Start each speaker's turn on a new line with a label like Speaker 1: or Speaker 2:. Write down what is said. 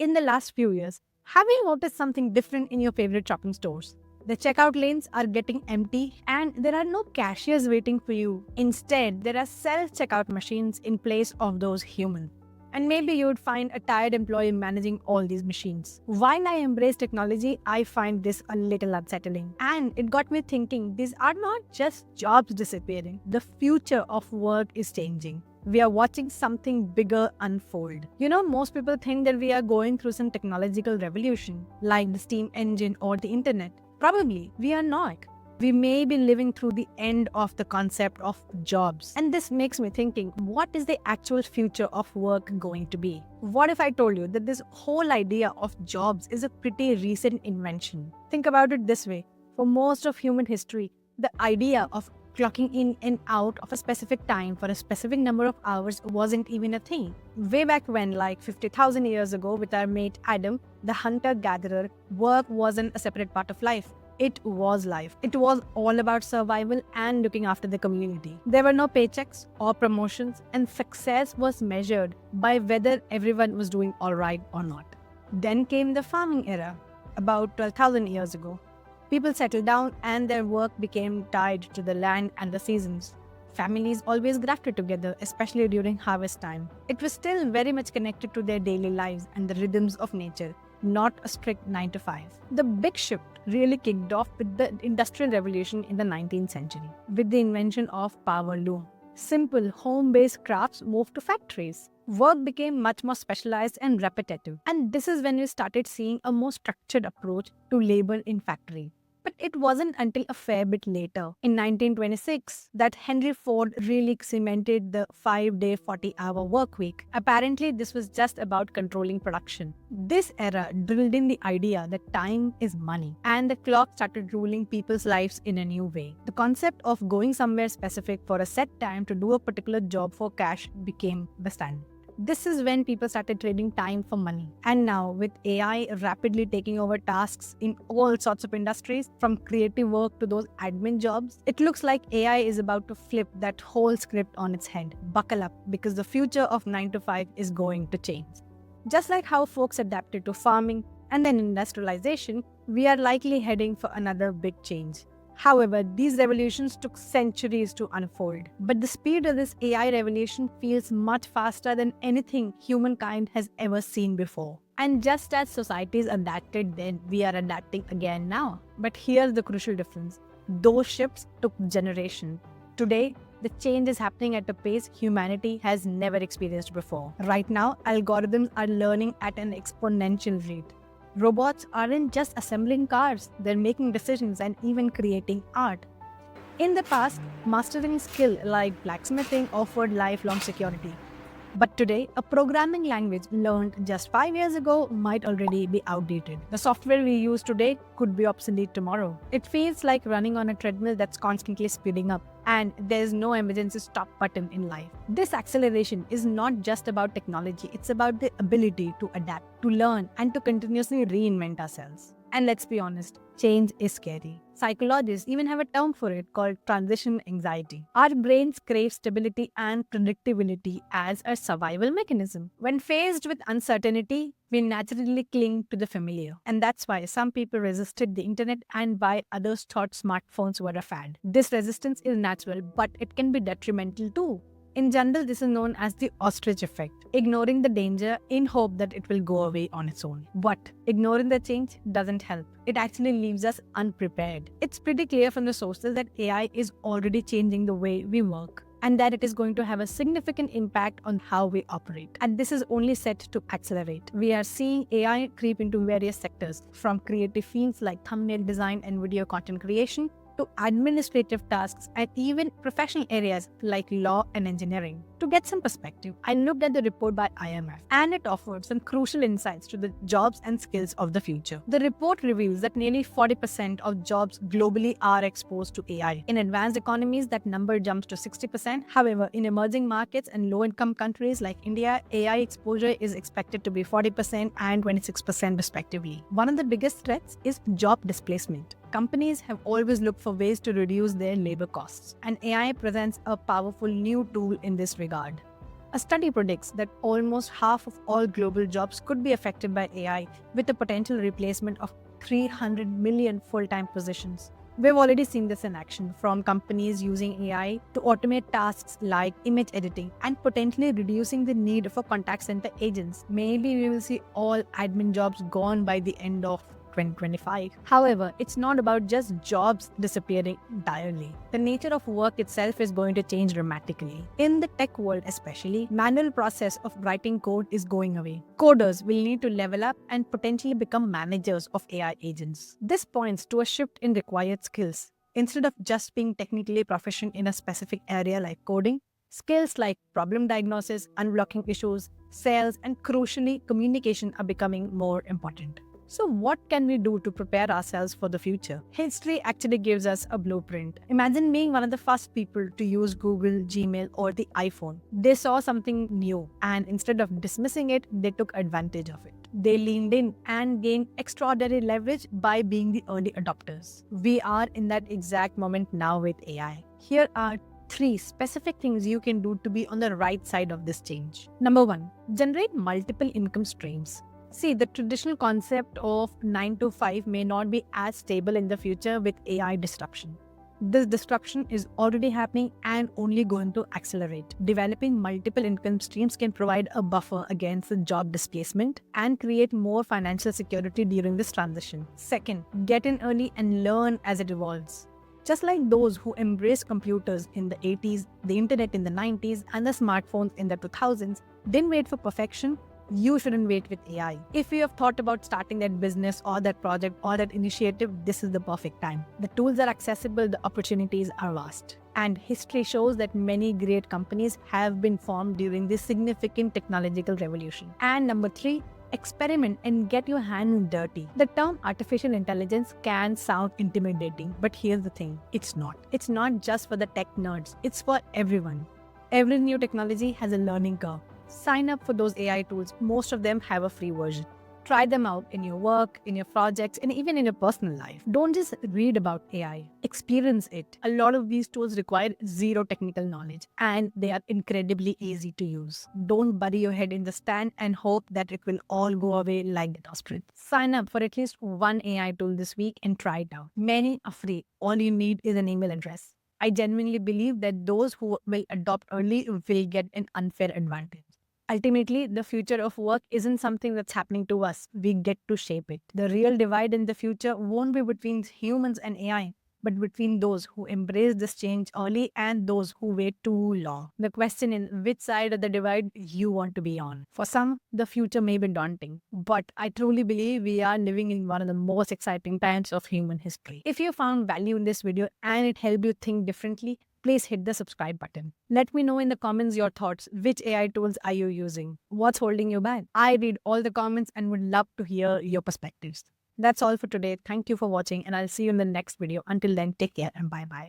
Speaker 1: In the last few years, have you noticed something different in your favorite shopping stores? The checkout lanes are getting empty and there are no cashiers waiting for you. Instead, there are self checkout machines in place of those humans. And maybe you would find a tired employee managing all these machines. While I embrace technology, I find this a little unsettling. And it got me thinking these are not just jobs disappearing, the future of work is changing. We are watching something bigger unfold. Most people think that we are going through some technological revolution, like the steam engine or the internet. Probably, we are not. We may be living through the end of the concept of jobs. And this makes me thinking, what is the actual future of work going to be? What if I told you that this whole idea of jobs is a pretty recent invention? Think about it this way. For most of human history, the idea of clocking in and out of a specific time for a specific number of hours wasn't even a thing. Way back when, like 50,000 years ago, with our mate Adam, the hunter-gatherer, work wasn't a separate part of life. It was life. It was all about survival and looking after the community. There were no paychecks or promotions, and success was measured by whether everyone was doing all right or not. Then came the farming era, about 12,000 years ago. People settled down and their work became tied to the land and the seasons. Families always grafted together, especially during harvest time. It was still very much connected to their daily lives and the rhythms of nature, not a strict 9 to 5. The big shift really kicked off with the Industrial Revolution in the 19th century, with the invention of power loom. Simple home-based crafts moved to factories. Work became much more specialized and repetitive. And this is when we started seeing a more structured approach to labor in factory. But it wasn't until a fair bit later, in 1926, that Henry Ford really cemented the 5-day, 40-hour work week. Apparently, this was just about controlling production. This era drilled in the idea that time is money, and the clock started ruling people's lives in a new way. The concept of going somewhere specific for a set time to do a particular job for cash became the standard. This is when people started trading time for money. And now, with AI rapidly taking over tasks in all sorts of industries, from creative work to those admin jobs, it looks like AI is about to flip that whole script on its head. Buckle up, because the future of 9 to 5 is going to change. Just like how folks adapted to farming and then industrialization, we are likely heading for another big change. However, these revolutions took centuries to unfold. But the speed of this AI revolution feels much faster than anything humankind has ever seen before. And just as societies adapted then, we are adapting again now. But here's the crucial difference. Those shifts took generations. Today, the change is happening at a pace humanity has never experienced before. Right now, algorithms are learning at an exponential rate. Robots aren't just assembling cars, they're making decisions and even creating art. In the past, mastering skill like blacksmithing offered lifelong security. But today, a programming language learned just 5 years ago might already be outdated. The software we use today could be obsolete tomorrow. It feels like running on a treadmill that's constantly speeding up, and there's no emergency stop button in life. This acceleration is not just about technology, it's about the ability to adapt, to learn, and to continuously reinvent ourselves. And let's be honest, change is scary. Psychologists even have a term for it called transition anxiety. Our brains crave stability and predictability as a survival mechanism. When faced with uncertainty, we naturally cling to the familiar. And that's why some people resisted the internet and why others thought smartphones were a fad. This resistance is natural, but it can be detrimental too. In general, this is known as the ostrich effect, ignoring the danger in hope that it will go away on its own. But ignoring the change doesn't help. It actually leaves us unprepared. It's pretty clear from the sources that AI is already changing the way we work, and that it is going to have a significant impact on how we operate. And this is only set to accelerate. We are seeing AI creep into various sectors, from creative fields like thumbnail design and video content creation, to administrative tasks and even professional areas like law and engineering. To get some perspective, I looked at the report by IMF, and it offered some crucial insights to the jobs and skills of the future. The report reveals that nearly 40% of jobs globally are exposed to AI. In advanced economies, that number jumps to 60%. However, in emerging markets and low-income countries like India, AI exposure is expected to be 40% and 26% respectively. One of the biggest threats is job displacement. Companies have always looked for ways to reduce their labor costs, and AI presents a powerful new tool in this regard. A study predicts that almost half of all global jobs could be affected by AI, with the potential replacement of 300 million full-time positions. We've already seen this in action, from companies using AI to automate tasks like image editing and potentially reducing the need for contact center agents. Maybe we will see all admin jobs gone by the end of 2025. However, it's not about just jobs disappearing entirely. The nature of work itself is going to change dramatically. In the tech world especially, manual process of writing code is going away. Coders will need to level up and potentially become managers of AI agents. This points to a shift in required skills. Instead of just being technically proficient in a specific area like coding, skills like problem diagnosis, unblocking issues, sales, and crucially, communication are becoming more important. So what can we do to prepare ourselves for the future? History actually gives us a blueprint. Imagine being one of the first people to use Google, Gmail, or the iPhone. They saw something new, and instead of dismissing it, they took advantage of it. They leaned in and gained extraordinary leverage by being the early adopters. We are in that exact moment now with AI. Here are 3 specific things you can do to be on the right side of this change. Number 1, generate multiple income streams. See, the traditional concept of 9 to 5 may not be as stable in the future with AI disruption. This disruption is already happening and only going to accelerate. Developing multiple income streams can provide a buffer against the job displacement and create more financial security during this transition. Second, get in early and learn as it evolves. Just like those who embraced computers in the 80s, the internet in the 90s, and the smartphones in the 2000s didn't wait for perfection, you shouldn't wait with AI. If you have thought about starting that business or that project or that initiative, this is the perfect time. The tools are accessible, the opportunities are vast. And history shows that many great companies have been formed during this significant technological revolution. And number 3, experiment and get your hands dirty. The term artificial intelligence can sound intimidating, but here's the thing, it's not. It's not just for the tech nerds, it's for everyone. Every new technology has a learning curve. Sign up for those AI tools. Most of them have a free version. Try them out in your work, in your projects, and even in your personal life. Don't just read about AI. Experience it. A lot of these tools require zero technical knowledge, and they are incredibly easy to use. Don't bury your head in the sand and hope that it will all go away like the ostrich. Sign up for at least one AI tool this week and try it out. Many are free. All you need is an email address. I genuinely believe that those who will adopt early will get an unfair advantage. Ultimately, the future of work isn't something that's happening to us. We get to shape it. The real divide in the future won't be between humans and AI, but between those who embrace this change early and those who wait too long. The question is which side of the divide you want to be on. For some, the future may be daunting, but I truly believe we are living in one of the most exciting times of human history. If you found value in this video and it helped you think differently, please hit the subscribe button. Let me know in the comments your thoughts. Which AI tools are you using? What's holding you back? I read all the comments and would love to hear your perspectives. That's all for today. Thank you for watching and I'll see you in the next video. Until then, take care and bye-bye.